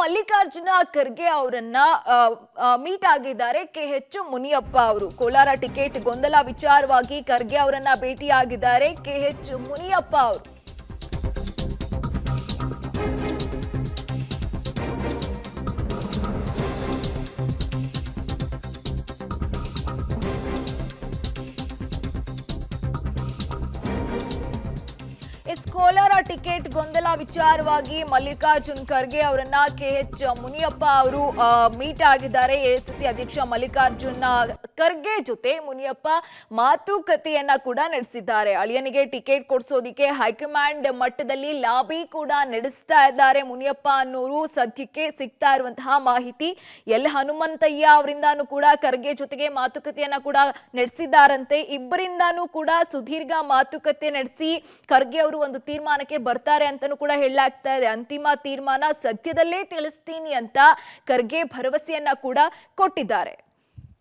ಮಲ್ಲಿಕಾರ್ಜುನ ಖರ್ಗೆ ಅವರನ್ನ ಮೀಟ್ ಆಗಿದ್ದಾರೆ KH ಮುನಿಯಪ್ಪ ಅವರು. ಕೋಲಾರ ಟಿಕೆಟ್ ಗೊಂದಲ ವಿಚಾರವಾಗಿ ಖರ್ಗೆ ಅವರನ್ನ ಭೇಟಿಯಾಗಿದ್ದಾರೆ KH ಮುನಿಯಪ್ಪ ಅವರು. ಕೋಲಾರ ಟಿಕೆಟ್ ಗೊಂದಲ ವಿಚಾರವಾಗಿ ಮಲ್ಲಿಕಾರ್ಜುನ್ ಖರ್ಗೆ ಅವರನ್ನ KH ಮುನಿಯಪ್ಪ ಅವರು ಮೀಟ್ ಆಗಿದ್ದಾರೆ. AICC ಅಧ್ಯಕ್ಷ ಮಲ್ಲಿಕಾರ್ಜುನ್ ಖರ್ಗೆ ಜೊತೆ ಮುನಿಯಪ್ಪ ಮಾತುಕತೆಯನ್ನ ಕೂಡ ನಡೆಸಿದ್ದಾರೆ. ಅಳಿಯನಿಗೆ ಟಿಕೆಟ್ ಕೊಡಿಸೋದಿಕ್ಕೆ ಹೈಕಮಾಂಡ್ ಮಟ್ಟದಲ್ಲಿ ಲಾಬಿ ಕೂಡ ನಡೆಸ್ತಾ ಇದ್ದಾರೆ ಮುನಿಯಪ್ಪ ಅನ್ನೋರು ಸದ್ಯಕ್ಕೆ ಸಿಗ್ತಾ ಇರುವಂತಹ ಮಾಹಿತಿ. ಹನುಮಂತಯ್ಯ ಅವರಿಂದಾನು ಕೂಡ ಖರ್ಗೆ ಜೊತೆಗೆ ಮಾತುಕತೆಯನ್ನ ಕೂಡ ನಡೆಸಿದ್ದಾರಂತೆ. ಇಬ್ಬರಿಂದಾನು ಕೂಡ ಸುದೀರ್ಘ ಮಾತುಕತೆ ನಡೆಸಿ ಖರ್ಗೆ ಅವರು ಒಂದು ತೀರ್ಮಾನಕ್ಕೆ ಬರ್ತಾರೆ ಅಂತಾನೂ ಕೂಡ ಹೇಳಲಾಗ್ತಾ ಇದೆ. ಅಂತಿಮ ತೀರ್ಮಾನ ಸದ್ಯದಲ್ಲೇ ತಿಳಿಸ್ತೀನಿ ಅಂತ ಖರ್ಗೆ ಭರವಸೆಯನ್ನ ಕೂಡ ಕೊಟ್ಟಿದ್ದಾರೆ.